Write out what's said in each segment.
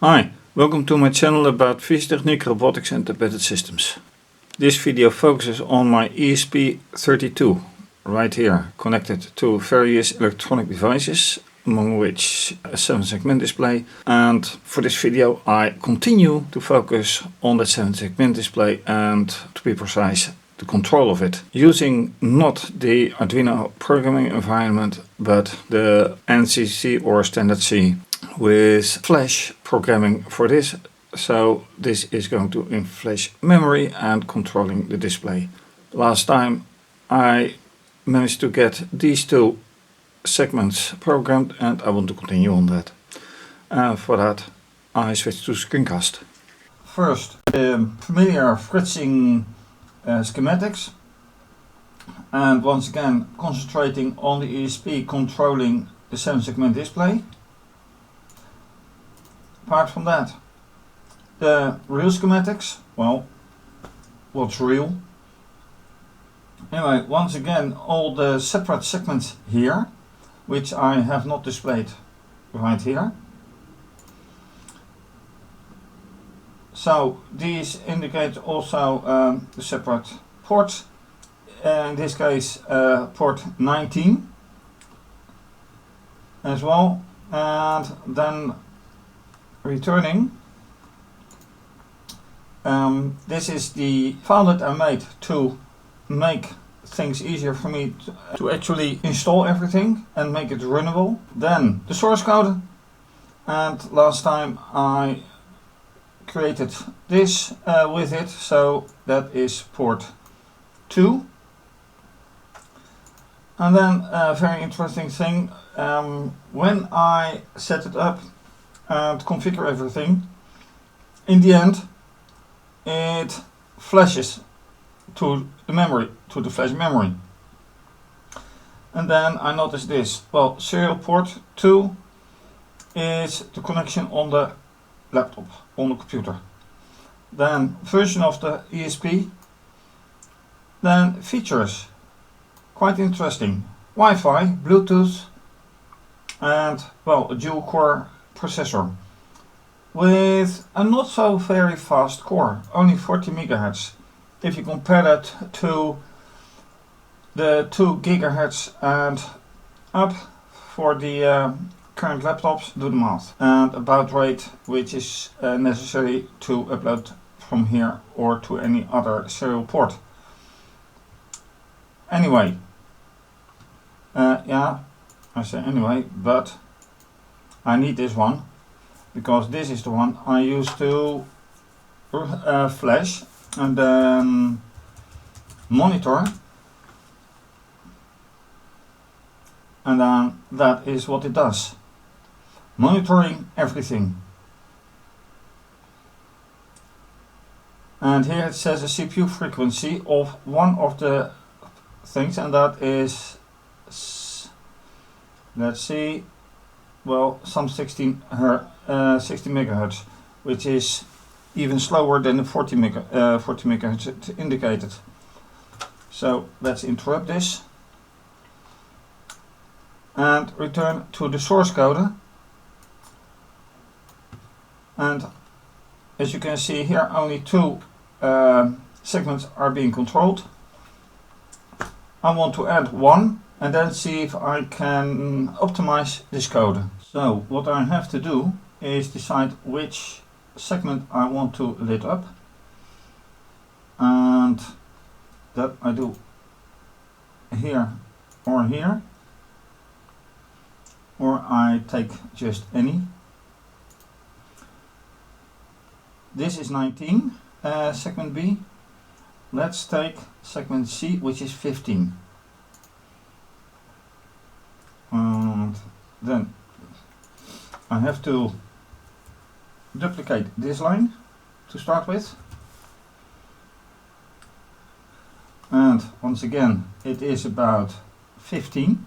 Hi, welcome to my channel about Niekerk robotics and embedded systems. This video focuses on my ESP32, right here, connected to various electronic devices, among which a 7-segment display. And for this video I continue to focus on the 7-segment display and, to be precise, the control of it, using not the Arduino programming environment but the ANSI-C or standard C, with flash programming for this. So this is going to in flash memory and controlling the display. Last time I managed to get these two segments programmed, and I want to continue on that. For that I switch to screencast. First, familiar fritzing schematics, and once again concentrating on the ESP controlling the 7-segment display. Apart from that, the real schematics, well, what's real? Anyway, once again, all the separate segments here, which I have not displayed right here. So these indicate also the separate ports, in this case port 19 as well, and then returning. This is the file that I made to make things easier for me to actually install everything and make it runnable. Then the source code, and last time I created this with it, so that is port 2. And then a very interesting thing, when I set it up and configure everything, in the end it flashes to the memory, to the flash memory. And then I noticed this. Well, serial port 2 is the connection on the laptop, on the computer. Then version of the ESP. Then features, quite interesting. Wi-Fi, Bluetooth, and well, a dual core processor with a not so very fast core, only 40 MHz. If you compare that to the 2 GHz and up for the current laptops, do the math. And a baud rate which is necessary to upload from here or to any other serial port. Anyway, yeah, I say anyway, but I need this one because this is the one I use to flash and then monitor, and then that is what it does, monitoring everything. And here it says a CPU frequency of one of the things, and that is, let's see, well, some 60 MHz, which is even slower than the 40 MHz indicated. So let's interrupt this and return to the source code. And as you can see here, only 2 segments are being controlled. I want to add 1 and then see if I can optimize this code. So what I have to do is decide which segment I want to lit up, and that I do here, or I take just any. This is 19, segment B. Let's take segment C, which is 15. And then I have to duplicate this line to start with. And once again, it is about 15.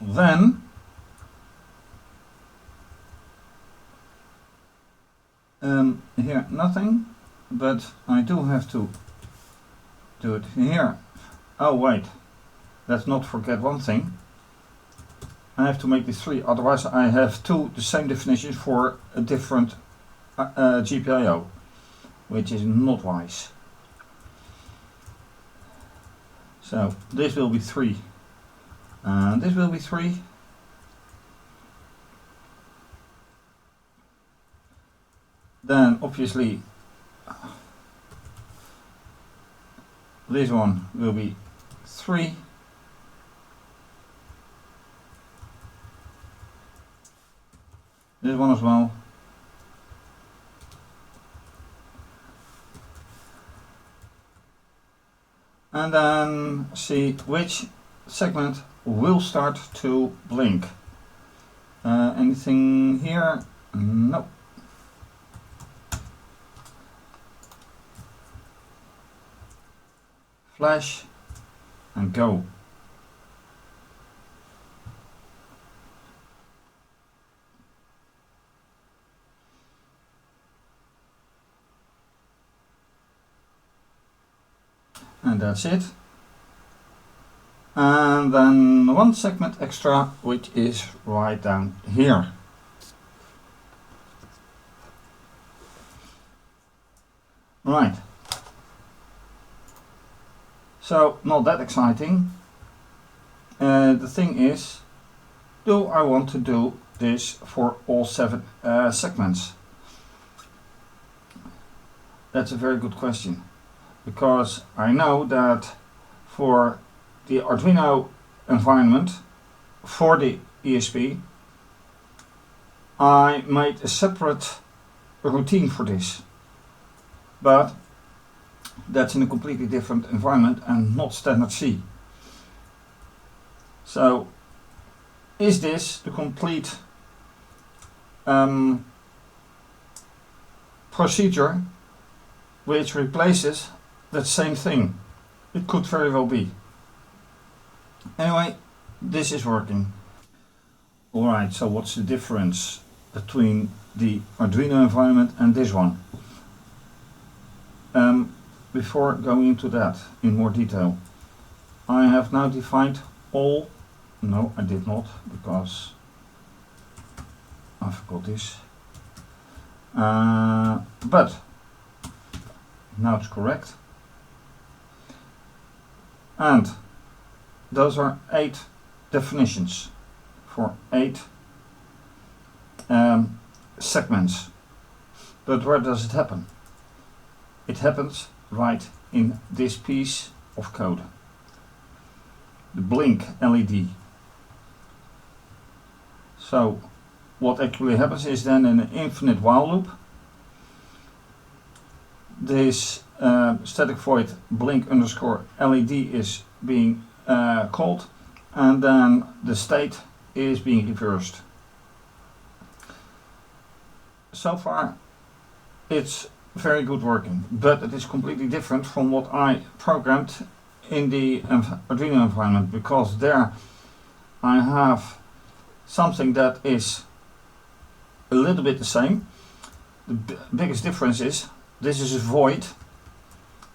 Then here nothing, but I do have to do it here. Oh wait, let's not forget one thing. I have to make this 3, otherwise I have the same definitions for a different GPIO, which is not wise. So this will be 3, and this will be 3. Then obviously this one will be 3. This one as well. And then see which segment will start to blink. Anything here? No. Flash and go. And that's it. And then one segment extra, which is right down here. Right. So not that exciting. The thing is, do I want to do this for all 7 segments? That's a very good question. Because I know that for the Arduino environment, for the ESP, I made a separate routine for this. But that's in a completely different environment and not standard C. So, is this the complete procedure which replaces that same thing? It could very well be. Anyway, this is working. Alright, so what's the difference between the Arduino environment and this one? Before going into that in more detail, I have now defined all, no I did not, because I forgot this, but now it's correct. And those are 8 definitions for 8 segments. But where does it happen? It happens right in this piece of code, the blink LED. So what actually happens is then in an infinite while loop, this static void blink underscore LED is being called, and then the state is being reversed. So far it's very good working, but it is completely different from what I programmed in the Arduino environment, because there I have something that is a little bit the same. The biggest difference is this is a void,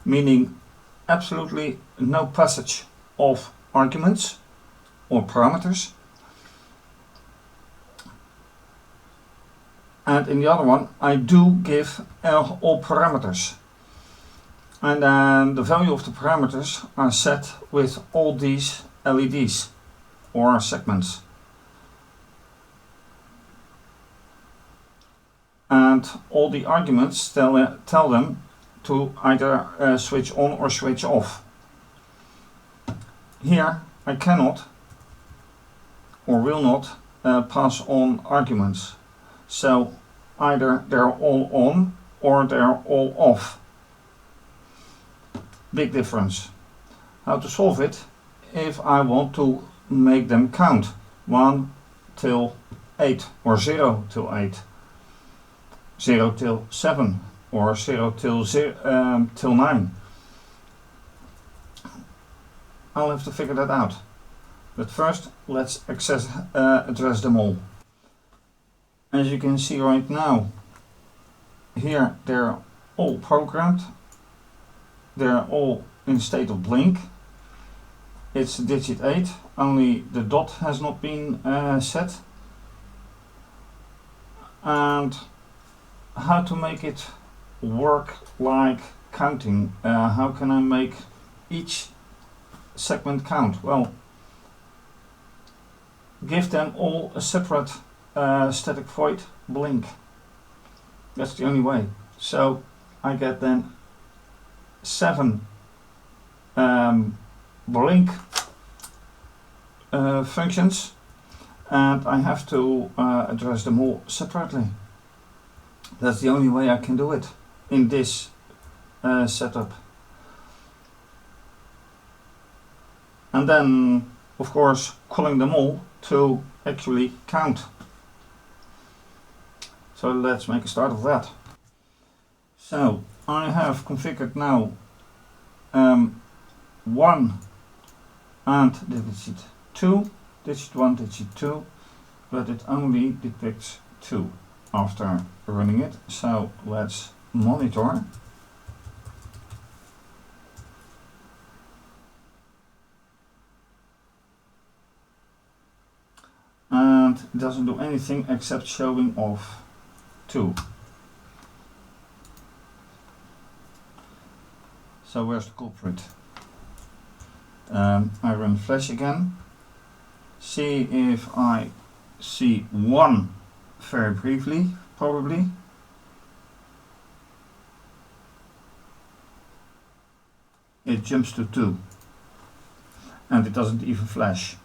meaning absolutely no passage of arguments or parameters. And in the other one I do give all parameters. And then the value of the parameters are set with all these LEDs or segments. And all the arguments tell them to either switch on or switch off. Here I cannot or will not pass on arguments. So either they're all on or they're all off. Big difference. How to solve it? If I want to make them count 1 till 8 or 0 till 8, 0 till 7 or 0 till 9. I'll have to figure that out. But first let's address them all. As you can see right now, here they're all programmed. They're all in state of blink. it's digit 8, only the dot has not been set. And how to make it work like counting? How can I make each segment count? Well, give them all a separate static void blink. That's the only way. So I get then 7 blink functions, and I have to address them all separately. That's the only way I can do it in this setup. And then, of course, calling them all to actually count. So let's make a start of that. So I have configured now 1 and digit 2, digit 1, digit 2, but it only depicts 2 after running it. So let's monitor. And it doesn't do anything except showing off 2. So where's the culprit? I run flash again. See if I see 1 very briefly, probably. It jumps to 2. And it doesn't even flash.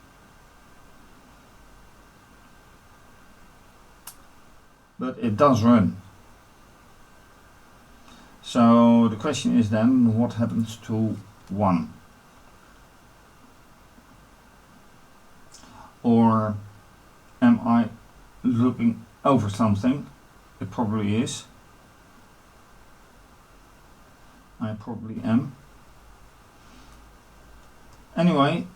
But it does run. So the question is then, what happens to 1? Or am I looking over something? It probably is. I probably am. Anyway,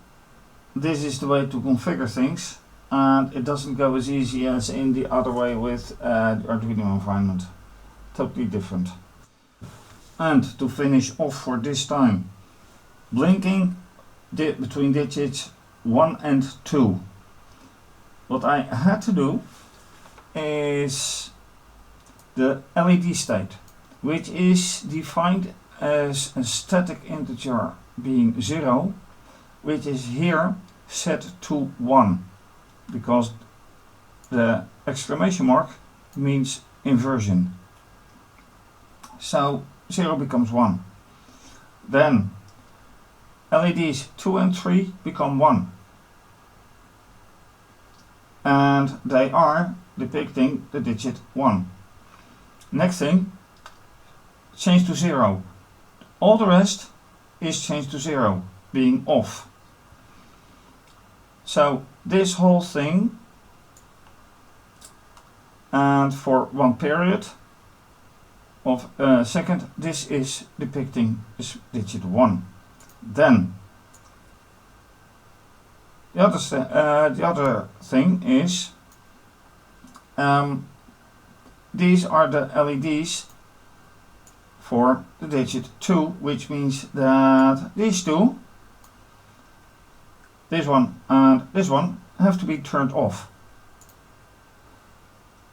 this is the way to configure things, and it doesn't go as easy as in the other way with the Arduino environment. Totally different. And to finish off for this time, blinking between digits 1 and 2. What I had to do is the LED state, which is defined as a static integer being 0, which is here set to 1, because the exclamation mark means inversion. So 0 becomes 1. Then LEDs 2 and 3 become 1. And they are depicting the digit 1. Next thing, change to 0. All the rest is changed to 0, being off. So this whole thing, and for one period of a second, this is depicting this digit 1. Then the other thing is these are the LEDs for the digit 2, which means that these two, this one and this one, have to be turned off.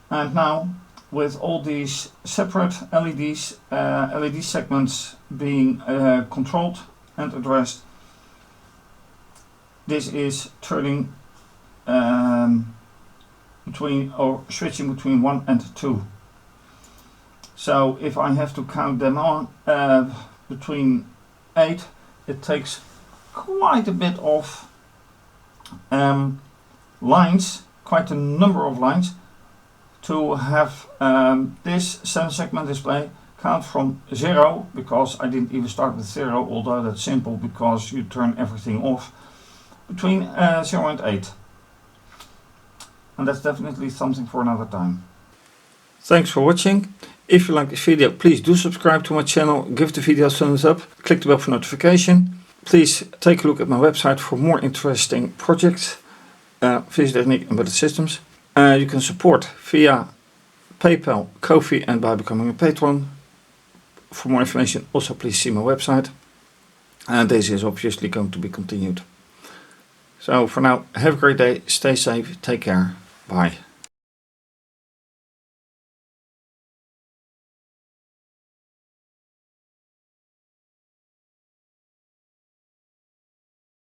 And now, with all these separate LEDs, LED segments being controlled and addressed, this is turning switching between 1 and 2. So if I have to count them on between 8, it takes quite a bit of lines, quite a number of lines, to have this 7-segment display count from 0, because I didn't even start with 0, although that's simple because you turn everything off, between 0 and 8. And that's definitely something for another time. Thanks for watching. If you like this video, please do subscribe to my channel, give the video a thumbs up, click the bell for notification. Please take a look at my website for more interesting projects, Visiotechniek Embedded Systems. You can support via PayPal, Ko-fi, and by becoming a patron. For more information, also please see my website. And this is obviously going to be continued. So for now, have a great day, stay safe, take care, bye.